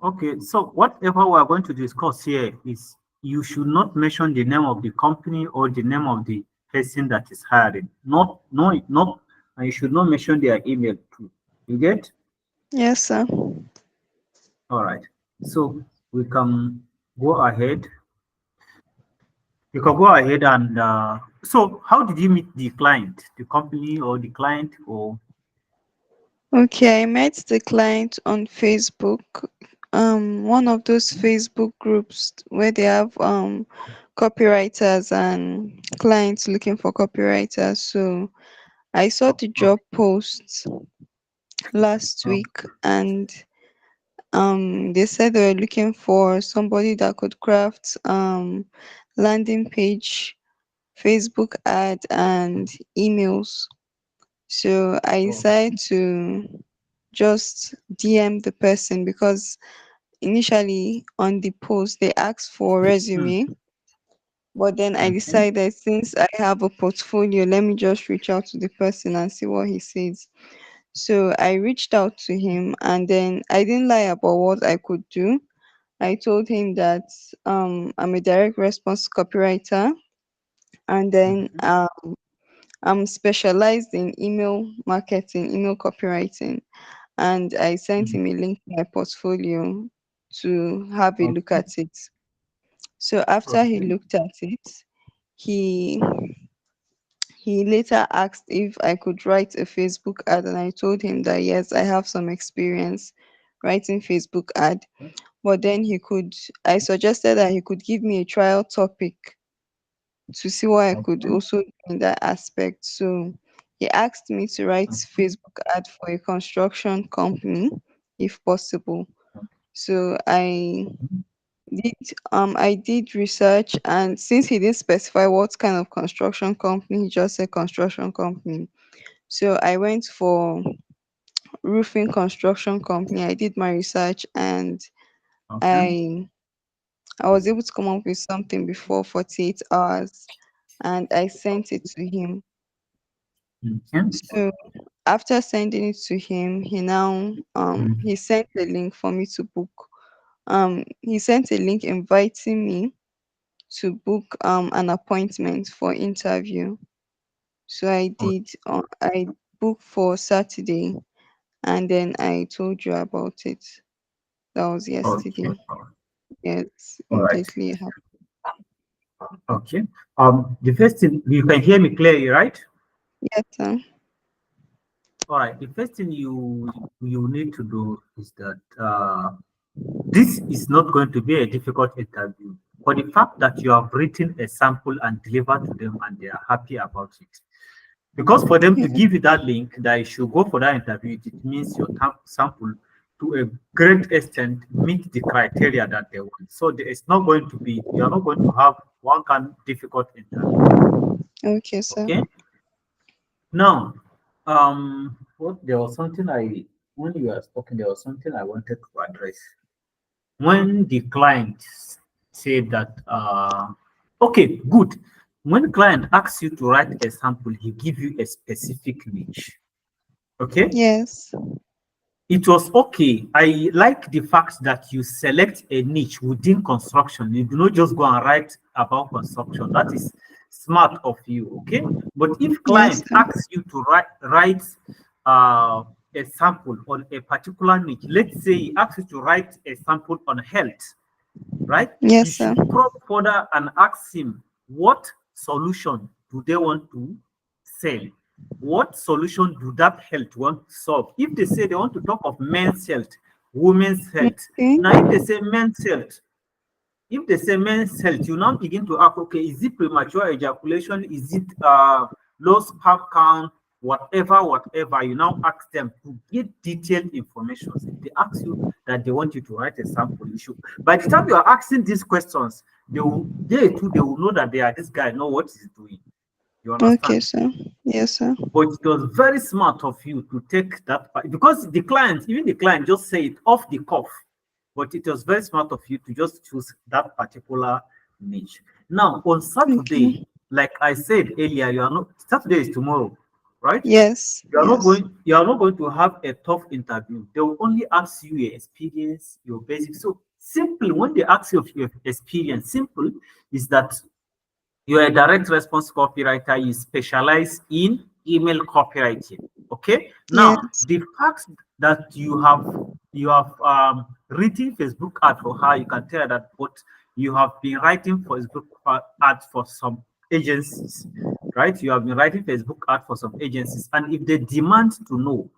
Okay, so whatever we are going to discuss here is you should not mention the name of the company or the name of the person that is hiring. Not, no, not, and you should not mention their email too. You get? Yes, sir. All right. So we can go ahead. You can go ahead and so how did you meet the client, the company or the client or Okay, I met the client on Facebook. One of those Facebook groups where they have copywriters and clients looking for copywriters. So I saw oh, the oh, job posts last oh, week, and they said they were looking for somebody that could craft landing page, Facebook ad, and emails. So I oh, decided to just DM the person because initially on the post they asked for hmm, resume, but then I okay, decided since I have a portfolio, let me just reach out to the person and see what he says. So I reached out to him, and then I didn't lie about what I could do. I told him that I'm a direct response copywriter, and then mhm, I'm specialized in email marketing, email copywriting, and I sent mhm, him a link to my portfolio to have a look okay, at it. So after he okay, looked at it, he he later asked if I could write a Facebook ad, and I told him that yes, I have some experience writing Facebook ad. But then I suggested that he could give me a trial topic to see what I could okay, also do in that aspect. So he asked me to write Facebook ad for a construction company, if possible. So I did research, and since he didn't specify what kind of construction company, he just said construction company. So I went for roofing construction company. I did my research, and okay, I I was able to come up with something before 48 hours, and I sent it to him. okay, So after sending it to him, mm, he sent a link for me to book. He sent a link inviting me to book an appointment for interview. So I booked for Saturday, and then I told you about it. That was okay, yesterday. Yes, all right, immediately it happened. okay. The first thing you can hear me clearly, right? Yes, sir. All right. The first thing you need to do is that this is not going to be a difficult interview. For the fact that you have written a sample and delivered to them and they are happy about it. Because for them to Yeah. give you that link that you should go for that interview, it means your sample to a great extent meet the criteria that they want. So there is not going to be, you are not going to have one kind of difficult interview. Okay, sir. Okay. Now, what there was something when you were talking, there was something I wanted to address. When the client said that, okay, good. When the client asks you to write a sample, he give you a specific niche. Okay, Yes. it was okay. I like the fact that you select a niche within construction. You do not just go and write about construction. That is smart of you. Okay, but if Yes, client sir. asks you to write uh, a sample on a particular niche, let's say he asks you to write a sample on health, right? You Yes, sir. should probe further and ask him what solution do they want to sell? What solution do that health want to solve? If they say they want to talk of men's health, women's health, Okay. now if they say men's health, you now begin to ask, okay, is it premature ejaculation? Is it low sperm count? Whatever. You now ask them to get detailed information. If they ask you that they want you to write a sample issue, by the time you are asking these questions, they will know that they are this guy know what he's doing. You Okay, understand? sir. Yes, sir. But it was very smart of you to take that because even the client just say it off the cuff. But it was very smart of you to just choose that particular niche. Now, on Saturday, Okay. like I said earlier, you are not Saturday is tomorrow. right? Yes. Yes. You are not going to have a tough interview. They will only ask you your experience, your basics. So simple, when they ask you of your experience, simple is that you're a direct response copywriter. You specialize in email copywriting. Okay. Now, Yes. the fact that you have written Facebook ad for her, you can tell that. But you have been writing Facebook ads for some agencies, right? You have been writing Facebook ad for some agencies, and if they demand to know,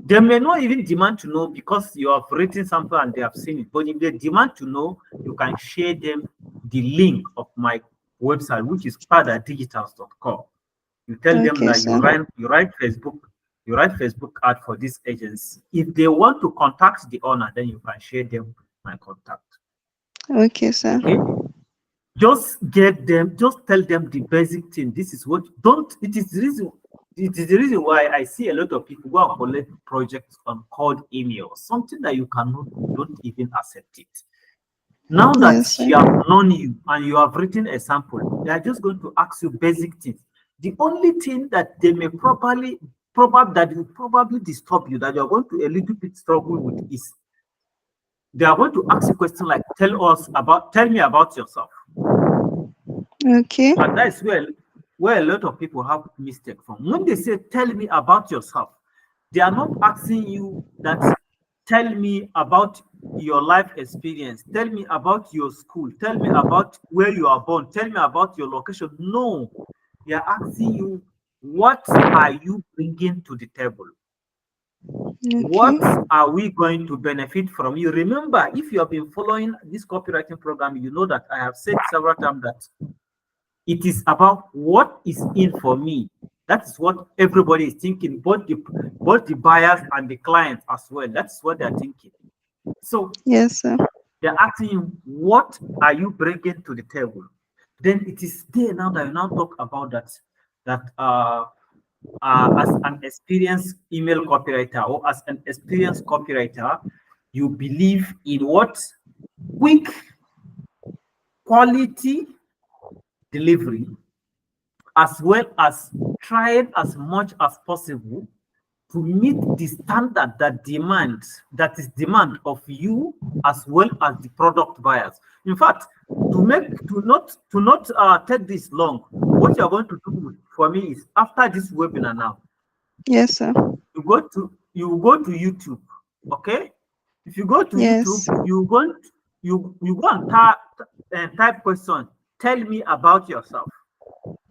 they may not even demand to know because you have written something and they have seen it. But if they demand to know, you can share them the link of my website, which is padadigitals.com. You tell them Okay, that sir. you write Facebook ad for this agency. If they want to contact the owner, then you can share them my contact. Okay, sir. Okay. Just get them, just tell them the basic thing. This is what don't it is the reason why I see a lot of people go and collect projects on cold email, something that you cannot do, don't even accept it. Now that Yes, sir. she have known you and you have written a sample, they are just going to ask you basic things. The only thing that they may probably that will probably disturb you, that you're going to a little bit struggle with, is they are going to ask you questions like tell me about yourself. Okay. And that's where a lot of people have mistake from. When they say tell me about yourself, they are not asking you that tell me about your life experience, tell me about your school, tell me about where you are born, tell me about your location. No, they are asking you what are you bringing to the table? Okay. What are we going to benefit from you? Remember, if you have been following this copywriting program, you know that I have said several times that it is about what is in for me. That is what everybody is thinking, both the buyers and the clients as well. That's what they're thinking. So Yes, sir. they're asking you, what are you bringing to the table? Then it is there now that you now talk about that as an experienced email copywriter or as an experienced copywriter, you believe in what? Quick quality delivery, as well as trying as much as possible to meet the standard that is demand of you as well as the product buyers. In fact, to not take this long, what you're going to do for me is after this webinar now, Yes, sir. you go to YouTube, okay? If you go to YouTube, Yes. you go and type question, tell me about yourself.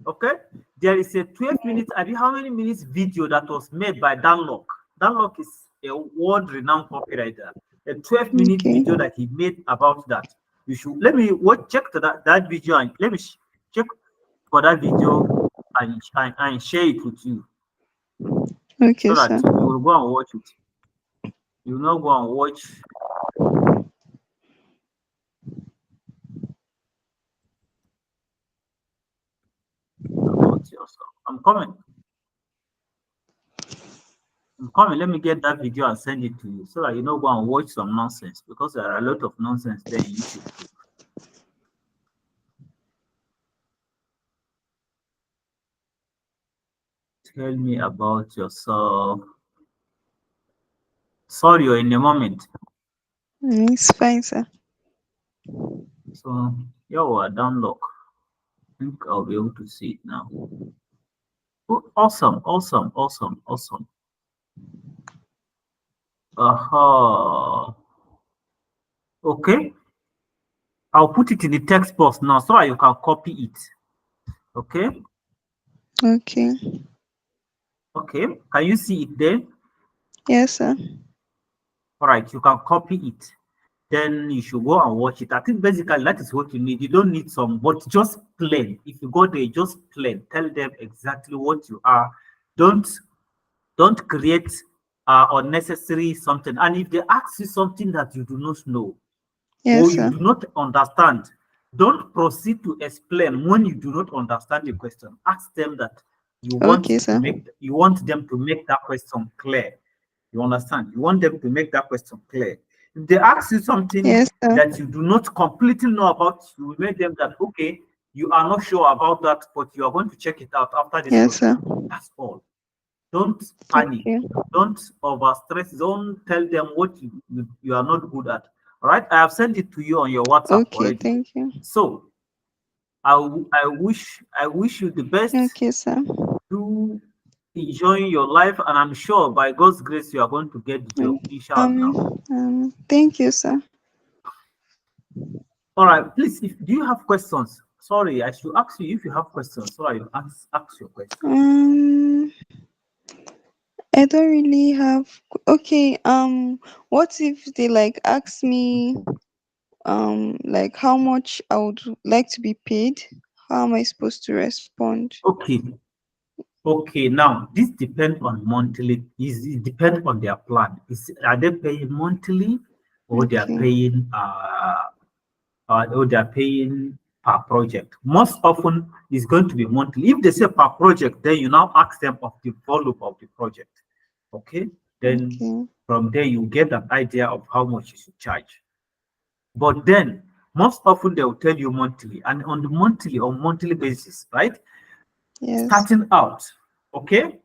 Okay, there is a 12 minutes, I mean, how many minutes video that was made by Dan Lok. Dan Lok is a world renowned copywriter. A 12-minute Okay. video that he made about that. You should let me watch check to that video and let me check for that video and share it with you Okay, so sir. that you will go and watch it. You will not go and watch about yourself. I'm coming. Let me get that video and send it to you so that you know go and watch some nonsense because there are a lot of nonsense there in YouTube too. Tell me about yourself. Sorry, you're in a moment. It's fine, sir. So, yo, download. I think I'll be able to see it now. Oh, awesome, awesome, awesome, awesome. Uh-huh. Okay. I'll put it in the text box now so that you can copy it. Okay. Okay. Okay. Can you see it there? Yes, sir. All right. You can copy it. Then you should go and watch it. I think basically that is what you need. You don't need some, but just plain. If you go there, just plain. Tell them exactly what you are. Don't don't create unnecessary something. And if they ask you something that you do not know or Yes, you sir. do not understand, don't proceed to explain when you do not understand the question. Ask them that Okay, sir. you want them to make that question clear. You understand? You want them to make that question clear. If they ask you something Yes, sir. that you do not completely know about, you will make them that okay, you are not sure about that, but you are going to check it out after this Yes, sir. webinar. That's all. Don't panic. Okay. Don't overstress. Don't tell them what you are not good at. All right. I have sent it to you on your WhatsApp Okay, already. thank you. So I wish you the best. Okay, sir. Do enjoying your life, and I'm sure by God's grace you are going to get the job, Um, inshallah. thank you, sir. All right, please, if do you have questions? Sorry, I should ask you if you have questions. So I ask your question. Um, I don't really have. Okay. What if they like ask me like how much I would like to be paid? How am I supposed to respond? Okay, okay. Now this depends on monthly. Is it depends on their plan? Are they paying monthly, or they are Okay. paying or they are paying per project? Most often it's going to be monthly. If they say per project, then you now ask them of the volume of the project. Okay, then Okay. from there you get an idea of how much you should charge. But then most often they will tell you monthly, and on the monthly basis, right? Yes. Starting out, okay,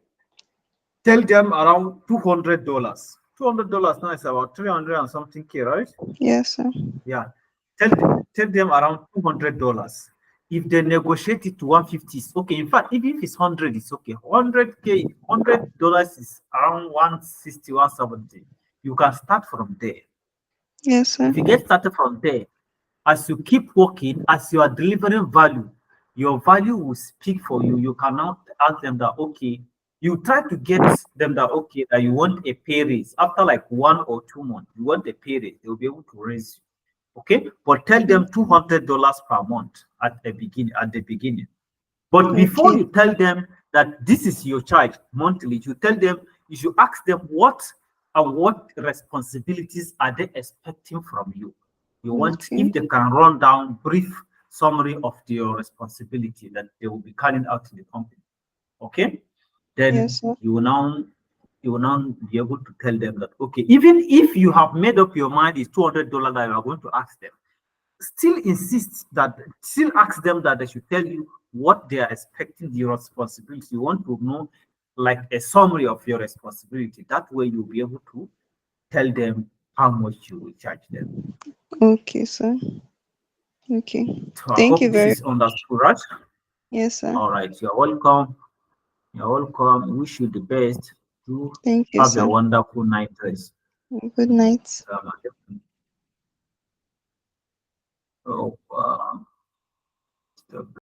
tell them around $200. $200 now is about 300 and something K, right? Yes, sir. Yeah. Tell them around $200. If they negotiate it to 150, it's okay. In fact, even if it's 100, it's okay. 100K, $100 is around 160, 170. You can start from there. Yes, sir. If you get started from there, as you keep working, as you are delivering value, your value will speak for you. You cannot ask them that, okay, you try to get them that, okay, that you want a pay raise. After like 1 or 2 months, you want a pay raise, they'll be able to raise you. Okay. But tell them $200 per month at the beginning. But before Okay. you tell them that this is your charge monthly, you should ask them what responsibilities are they expecting from you. You want, Okay. if they can run down brief summary of your responsibility that they will be carrying out in the company. Okay, then Yes, sir. you will now be able to tell them that, okay, even if you have made up your mind it's $200 that you are going to ask them, still ask them that they should tell you what they are expecting, the responsibility. You want to know like a summary of your responsibility. That way you'll be able to tell them how much you will charge them. Okay, sir. Okay. So I Thank you hope this very. is understood, right? Yes, sir. All right, you're welcome. You're welcome. Wish you the best. To Thank you, have a sir. wonderful night rest. Good night. Oh,